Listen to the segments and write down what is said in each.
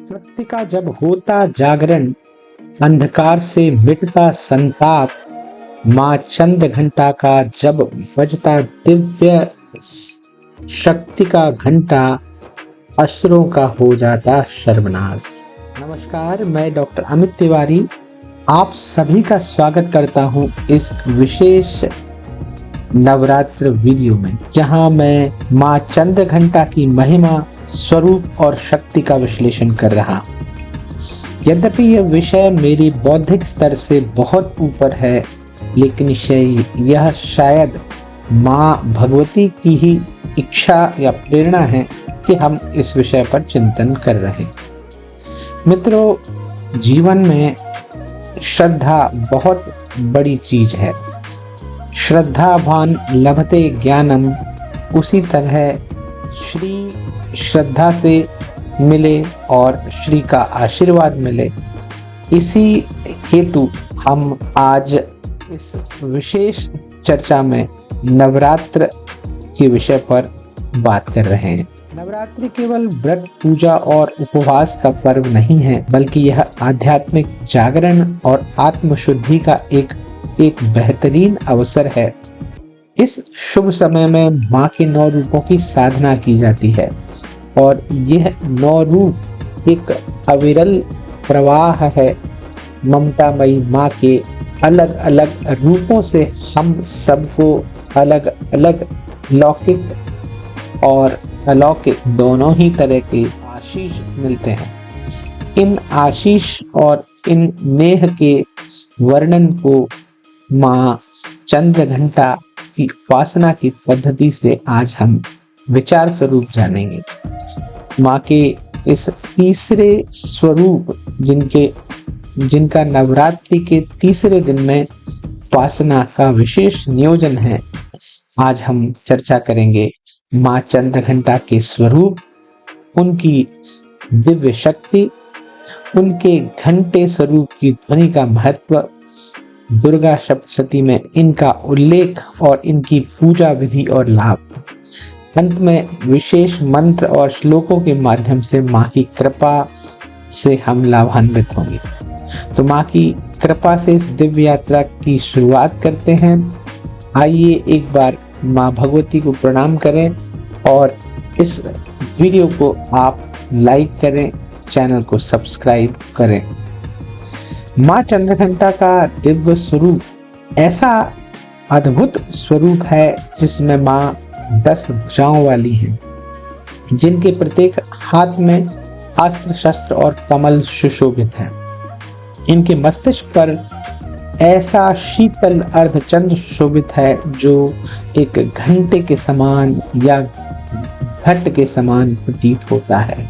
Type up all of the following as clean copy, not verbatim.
शक्ति का जब होता जागरण, अंधकार से मिटता संताप, माँ चंद्र घंटा का जब बजता दिव्य शक्ति का घंटा, असुरों का हो जाता सर्वनाश। नमस्कार, मैं डॉक्टर अमित तिवारी आप सभी का स्वागत करता हूं इस विशेष नवरात्र वीडियो में, जहां मैं माँ चंद्र घंटा की महिमा, स्वरूप और शक्ति का विश्लेषण कर रहा। यद्यपि यह विषय मेरी बौद्धिक स्तर से बहुत ऊपर है, लेकिन यह शायद माँ भगवती की ही इच्छा या प्रेरणा है कि हम इस विषय पर चिंतन कर रहे। मित्रों, जीवन में श्रद्धा बहुत बड़ी चीज है। श्रद्धावान लभते ज्ञानम, उसी तरह श्री श्रद्धा से मिले और श्री का आशीर्वाद मिले। इसी हेतु हम आज इस विशेष चर्चा में नवरात्र के विषय पर बात कर रहे हैं। नवरात्रि केवल व्रत, पूजा और उपवास का पर्व नहीं है, बल्कि यह आध्यात्मिक जागरण और आत्मशुद्धि का एक बेहतरीन अवसर है। इस शुभ समय में माँ के 9 रूपों की साधना की जाती है और यह 9 रूप एक अविरल प्रवाह है। ममतामयी माँ के अलग अलग रूपों से हम सबको अलग अलग लौकिक और अलौकिक दोनों ही तरह के आशीष मिलते हैं। इन आशीष और इन नेह के वर्णन को माँ चंद्र घंटा की उपासना की पद्धति से आज हम विचार स्वरूप जानेंगे। माँ के इस तीसरे स्वरूप जिनका नवरात्रि के तीसरे दिन में उपासना का विशेष नियोजन है, आज हम चर्चा करेंगे माँ चंद्र घंटा के स्वरूप, उनकी दिव्य शक्ति, उनके घंटे स्वरूप की ध्वनि का महत्व, दुर्गा सप्तशती में इनका उल्लेख और इनकी पूजा विधि और लाभ। अंत में विशेष मंत्र और श्लोकों के माध्यम से माँ की कृपा से हम लाभान्वित होंगे। तो माँ की कृपा से इस दिव्य यात्रा की शुरुआत करते हैं। आइए एक बार माँ भगवती को प्रणाम करें और इस वीडियो को आप लाइक करें, चैनल को सब्सक्राइब करें। माँ चंद्रघंटा का दिव्य स्वरूप ऐसा अद्भुत स्वरूप है जिसमें माँ 10 भुजाओं वाली हैं, जिनके प्रत्येक हाथ में अस्त्र शस्त्र और कमल सुशोभित है। इनके मस्तिष्क पर ऐसा शीतल अर्धचंद्र सुशोभित है जो एक घंटे के समान या घट के समान प्रतीत होता है।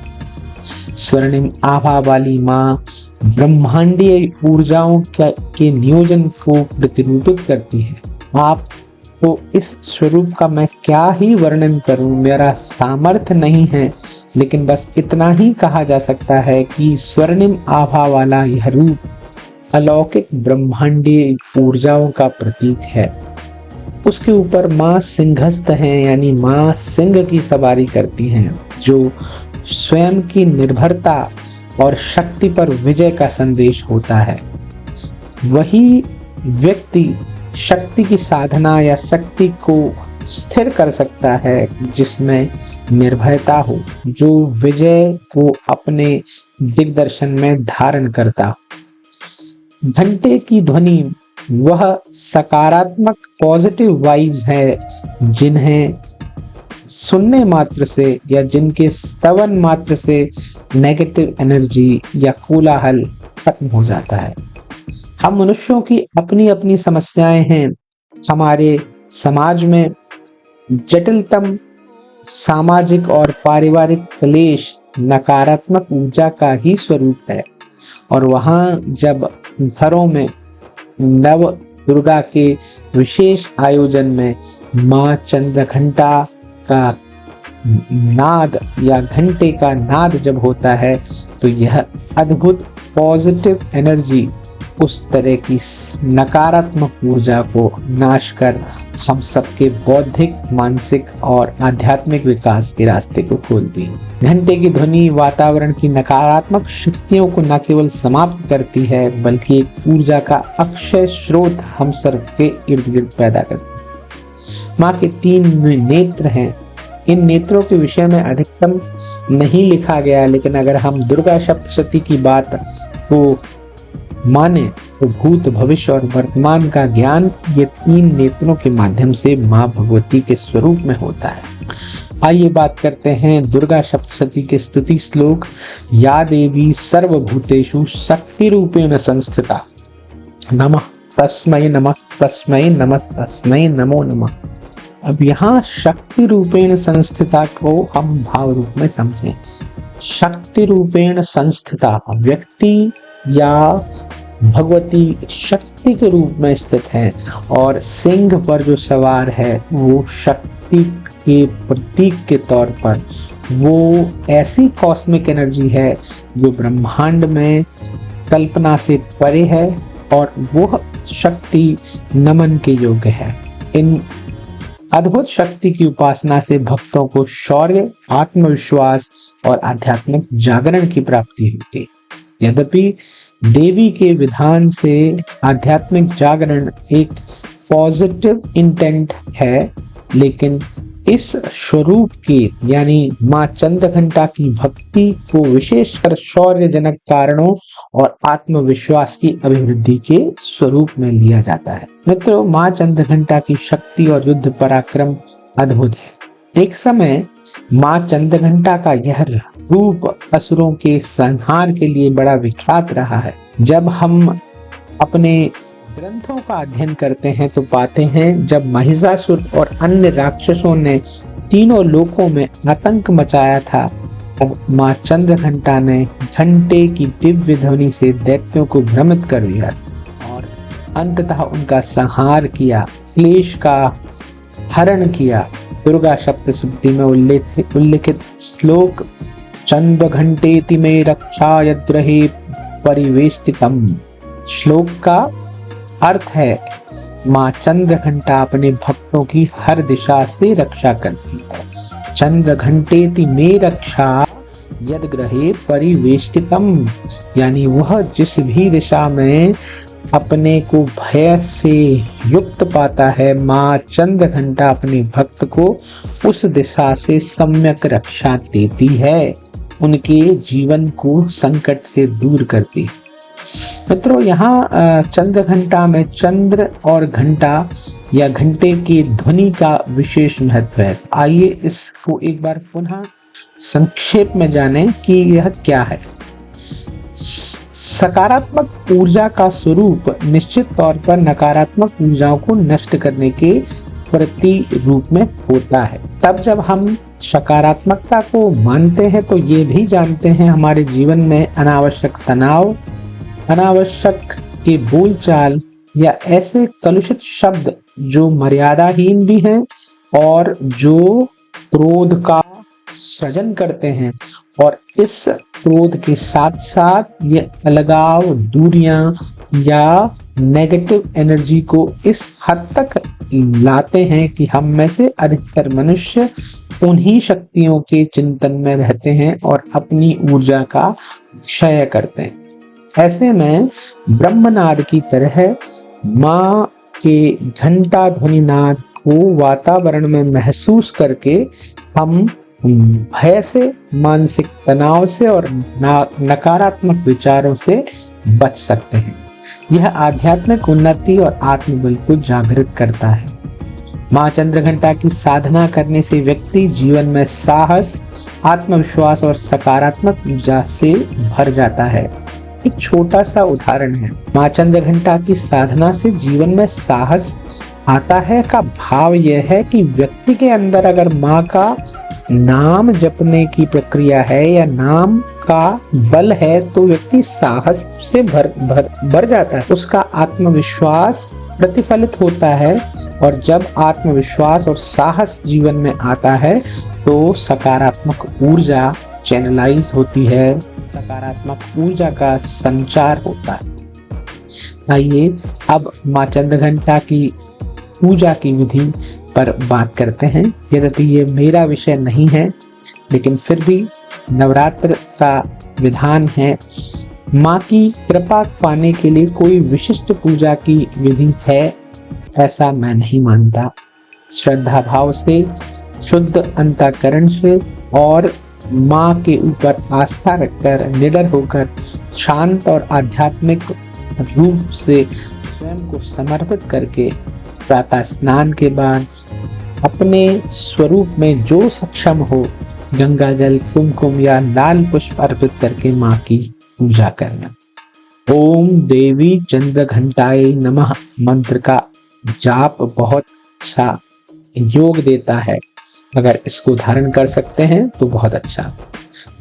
स्वर्णिम आभा वाली माँ ब्रह्मांडीय ऊर्जाओं के नियोजन को प्रतिरूपित करती है। आपको इस स्वरूप का मैं क्या ही वर्णन करूं, मेरा सामर्थ्य नहीं है, लेकिन बस इतना ही कहा जा सकता है कि स्वर्णिम आभा वाला यह रूप अलौकिक ब्रह्मांडीय ऊर्जाओं का प्रतीक है। उसके ऊपर माँ सिंहस्थ हैं, यानी माँ सिंह की सवारी करती हैं, जो स्वयं की निर्भरता और शक्ति पर विजय का संदेश होता है। वही व्यक्ति शक्ति की साधना या शक्ति को स्थिर कर सकता है जिसमें निर्भयता हो, जो विजय को अपने दिग्दर्शन में धारण करता हो। घंटे की ध्वनि वह सकारात्मक पॉजिटिव वाइब्स है जिन्हें सुनने मात्र से या जिनके स्तवन मात्र से नेगेटिव एनर्जी या कोलाहल खत्म हो जाता है। हम मनुष्यों की अपनी अपनी समस्याएं हैं। हमारे समाज में जटिलतम सामाजिक और पारिवारिक क्लेश नकारात्मक ऊर्जा का ही स्वरूप है, और वहाँ जब घरों में नव दुर्गा के विशेष आयोजन में माँ चंद्र घंटा का नाद या घंटे का नाद जब होता है, तो यह अद्भुत पॉजिटिव एनर्जी उस तरह की नकारात्मक ऊर्जा को नाश कर हम सबके बौद्धिक, मानसिक और आध्यात्मिक विकास के रास्ते को खोलती है। घंटे की ध्वनि वातावरण की नकारात्मक शक्तियों को न केवल समाप्त करती है बल्कि एक ऊर्जा का अक्षय स्रोत हम सबके इर्द गिर्द पैदा करती है। माँ के 3 नेत्र हैं। इन नेत्रों के विषय में अधिकतम नहीं लिखा गया, लेकिन अगर हम दुर्गा सप्तशती की बात को माने तो भूत, भविष्य और वर्तमान का ज्ञान ये 3 नेत्रों के माध्यम से माँ भगवती के स्वरूप में होता है। आइए बात करते हैं दुर्गा सप्तशती के स्तुति श्लोक। या देवी सर्वभूतेषु शक्ति रूपेण संस्थिता, नमः तस्मै नमः तस्मै नमः तस्मै नमो नमः। अब यहाँ शक्ति रूपेण संस्थिता को हम भाव रूप में समझें। शक्ति रूपेण संस्थिता, व्यक्ति या भगवती शक्ति के रूप में स्थित है और सिंह पर जो सवार है वो शक्ति के प्रतीक के तौर पर वो ऐसी कॉस्मिक एनर्जी है जो ब्रह्मांड में कल्पना से परे है और वो शक्ति नमन के योग्य है। इन अद्भुत शक्ति की उपासना से भक्तों को शौर्य, आत्मविश्वास और आध्यात्मिक जागरण की प्राप्ति होती है। यद्यपि देवी के विधान से आध्यात्मिक जागरण एक पॉजिटिव इंटेंट है, लेकिन इस स्वरूप की यानी माँ चंद्रघंटा की भक्ति को विशेषकर शौर्यजनक कारणों और आत्मविश्वास की अभिवृद्धि के स्वरूप में लिया जाता है। मित्रों, माँ चंद्रघंटा की शक्ति और युद्ध पराक्रम अद्भुत है। एक समय माँ चंद्रघंटा का यह रूप असुरों के संहार के लिए बड़ा विख्यात रहा है। जब हम अपने ग्रंथों का अध्ययन करते हैं तो पाते हैं जब महिषासुर और अन्य राक्षसों ने तीनों लोकों में आतंक मचाया था, तब माँ चंद्रघंटा ने घंटे की दिव्य ध्वनि से दैत्यों को भ्रमित कर दिया और अंततः उनका संहार किया, क्लेश का हरण किया। दुर्गा सप्तशती में उल्लिखित श्लोक चंद्रघंटेति में रक्षा यद्रहे परिवेष्टितम श्लोक का अर्थ है माँ चंद्रघंटा अपने भक्तों की हर दिशा से रक्षा करती है। चंद्रघंटेति में रक्षा यद ग्रहे परिवेष्टितम, यानी वह जिस भी दिशा में अपने को भय से युक्त पाता है, माँ चंद्रघंटा अपने भक्त को उस दिशा से सम्यक रक्षा देती है, उनके जीवन को संकट से दूर करती है। मित्रों, यहाँ चंद्रघंटा में चंद्र और घंटा या घंटे की ध्वनि का विशेष महत्व है। आइए इसको एक बार पुनः संक्षेप में जानें कि यह क्या है। सकारात्मक ऊर्जा का स्वरूप निश्चित तौर पर नकारात्मक ऊर्जाओं को नष्ट करने के प्रति रूप में होता है। तब जब हम सकारात्मकता को मानते हैं तो ये भी जानते हैं हमारे जीवन में अनावश्यक तनाव, अनावश्यक के बोलचाल या ऐसे कलुषित शब्द जो मर्यादाहीन भी हैं और जो क्रोध का सृजन करते हैं, और इस क्रोध के साथ साथ ये अलगाव, दूरियां या नेगेटिव एनर्जी को इस हद तक लाते हैं कि हम में से अधिकतर मनुष्य उन्हीं शक्तियों के चिंतन में रहते हैं और अपनी ऊर्जा का क्षय करते हैं। ऐसे में ब्रह्मनाद की तरह माँ के घंटा ध्वनि नाद को वातावरण में महसूस करके हम भय से, मानसिक तनाव से और नकारात्मक विचारों से बच सकते हैं। यह आध्यात्मिक उन्नति और आत्मबल को जागृत करता है। माँ चंद्रघंटा की साधना करने से व्यक्ति जीवन में साहस, आत्मविश्वास और सकारात्मक ऊर्जा से भर जाता है। एक छोटा सा उदाहरण है। माँ चंद्रघंटा की साधना से जीवन में साहस आता है का भाव यह है कि व्यक्ति के अंदर अगर माँ का नाम जपने की प्रक्रिया है या नाम का बल है तो व्यक्ति साहस से भर जाता है, उसका आत्मविश्वास प्रतिफलित होता है, और जब आत्मविश्वास और साहस जीवन में आता है तो सकारात्मक ऊर्जा चैनलाइज होती है, सकारात्मक ऊर्जा का संचार होता है। आइए अब माँ चंद्रघंटा की पूजा की विधि पर बात करते हैं। यद्यपि ये मेरा विषय नहीं है, लेकिन फिर भी नवरात्र का विधान है। माँ की कृपा पाने के लिए कोई विशिष्ट पूजा की विधि है ऐसा मैं नहीं मानता। श्रद्धा भाव से, शुद्ध अंतःकरण से और माँ के ऊपर आस्था रखकर, निडर होकर, शांत और आध्यात्मिक रूप से स्वयं को समर्पित करके प्रातः स्नान के बाद अपने स्वरूप में जो सक्षम हो गंगा जल, कुमकुम या लाल पुष्प अर्पित करके माँ की पूजा करना। ओम देवी चंद्रघंटाय नमः मंत्र का जाप बहुत अच्छा योग देता है। अगर इसको धारण कर सकते हैं तो बहुत अच्छा।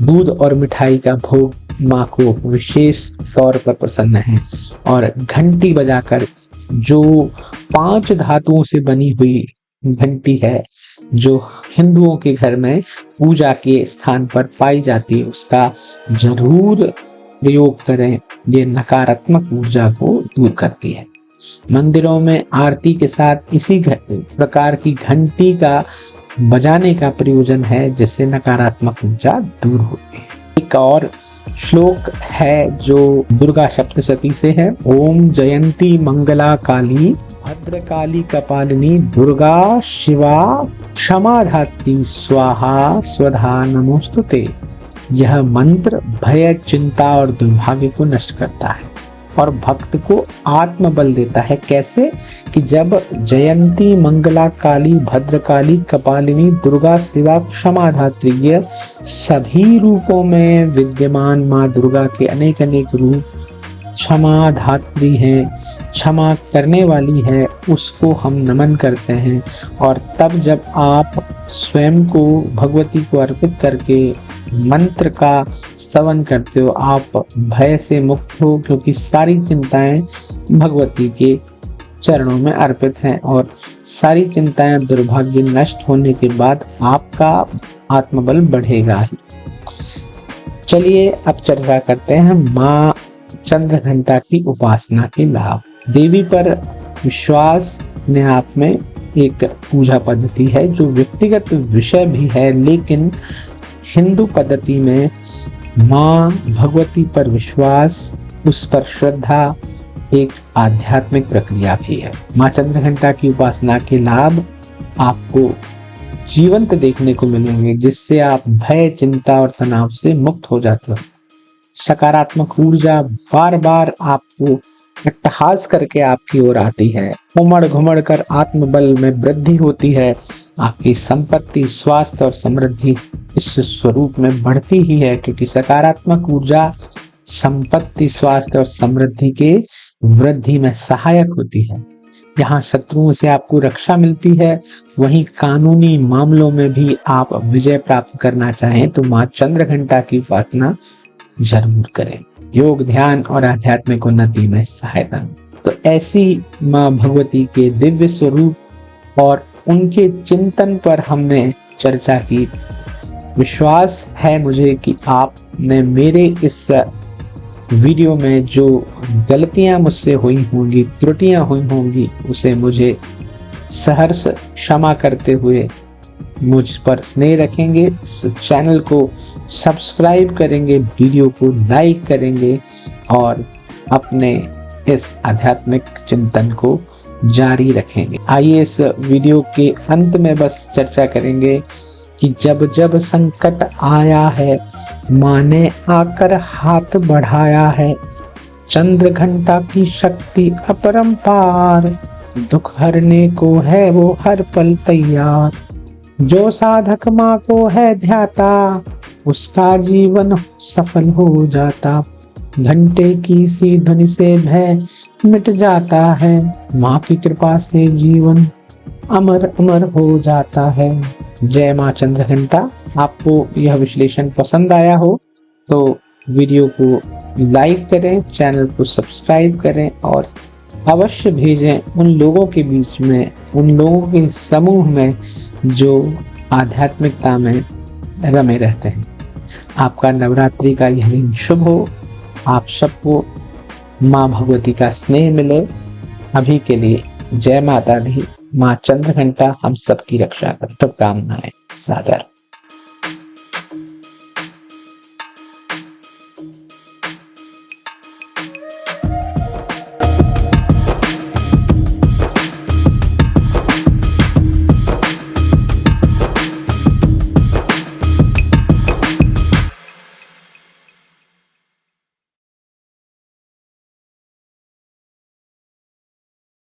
दूध और मिठाई का भोग माँ को विशेष तौर पर प्रसन्न है। और घंटी बजाकर, जो 5 धातुओं से बनी हुई घंटी है जो हिंदुओं के घर में पूजा के स्थान पर पाई जाती है, उसका जरूर प्रयोग करें। ये नकारात्मक ऊर्जा को दूर करती है। मंदिरों में आरती के साथ इसी प्रकार की घंटी का बजाने का प्रयोजन है, जिससे नकारात्मक ऊर्जा दूर होती है। एक और श्लोक है जो दुर्गा सप्तशती से है। ओम जयंती मंगला काली भद्रकाली कपालिनी दुर्गा शिवा क्षमा धात्री स्वाहा स्वधा नमोस्तुते। यह मंत्र भय, चिंता और दुर्भाग्य को नष्ट करता है और भक्त को आत्मबल देता है। कैसे कि जब जयंती मंगला काली भद्रकाली कपालिनी दुर्गा शिवा क्षमा धात्री, ये सभी रूपों में विद्यमान माँ दुर्गा के अनेक अनेक रूप क्षमा धात्री है, क्षमा करने वाली है, उसको हम नमन करते हैं। और तब जब आप स्वयं को भगवती को अर्पित करके मंत्र का स्तवन करते हो, आप भय से मुक्त हो, क्योंकि सारी चिंताएं भगवती के चरणों में अर्पित हैं। और सारी चिंताएं, दुर्भाग्य नष्ट होने के बाद आपका आत्मबल बढ़ेगा ही। चलिए अब चर्चा करते हैं माँ चंद्रघंटा की उपासना के लाभ। देवी पर विश्वास अपने आप में एक पूजा पद्धति है जो व्यक्तिगत विषय भी है, लेकिन हिंदू पद्धति में माँ भगवती पर विश्वास, उस पर श्रद्धा एक आध्यात्मिक प्रक्रिया भी है। माँ चंद्रघंटा की उपासना के लाभ आपको जीवंत देखने को मिलेंगे, जिससे आप भय, चिंता और तनाव से मुक्त हो जाते हो। सकारात्मक ऊर्जा बार बार आपको अट्टहास करके आपकी ओर आती है। उमड़ घुमड़ कर आत्मबल में वृद्धि होती है। आपकी संपत्ति, स्वास्थ्य और समृद्धि इस स्वरूप में बढ़ती ही है, क्योंकि सकारात्मक ऊर्जा संपत्ति, स्वास्थ्य और समृद्धि के वृद्धि में सहायक होती है। यहाँ शत्रुओं से आपको रक्षा मिलती है, वहीं कानूनी मामलों में भी आप विजय प्राप्त करना चाहें तो माँ चंद्रघंटा की उपासना जरूर करें। योग, ध्यान और आध्यात्मिक उन्नति में सहायता। तो ऐसी माँ भगवती के दिव्य स्वरूप और उनके चिंतन पर हमने चर्चा की। विश्वास है मुझे कि आपने मेरे इस वीडियो में जो गलतियां मुझसे हुई होंगी, त्रुटियां हुई होंगी, उसे मुझे सहर्ष क्षमा करते हुए मुझ पर स्नेह रखेंगे। चैनल को सब्सक्राइब करेंगे, वीडियो को लाइक करेंगे और अपने इस आध्यात्मिक चिंतन को जारी रखेंगे। आइए इस वीडियो के अंत में बस चर्चा करेंगे कि जब जब संकट आया है, माँ ने आकर हाथ बढ़ाया है। चंद्रघंटा की शक्ति अपरंपार, दुख हरने को है वो हर पल तैयार। जो साधक माँ को है ध्याता, उसका जीवन सफल हो जाता। घंटे की सी ध्वनि से भय मिट जाता है, माँ की कृपा से जीवन अमर अमर हो जाता है। जय माँ चंद्रघंटा। आपको यह विश्लेषण पसंद आया हो तो वीडियो को लाइक करें, चैनल को सब्सक्राइब करें और अवश्य भेजें उन लोगों के बीच में, उन लोगों के समूह में जो आध्यात्मिकता में रमे रहते हैं। आपका नवरात्रि का यह दिन शुभ हो। आप सबको माँ भगवती का स्नेह मिले। अभी के लिए जय माता दी। माँ चंद्रघंटा हम सबकी रक्षा कर। शुभकामनाएं सादर।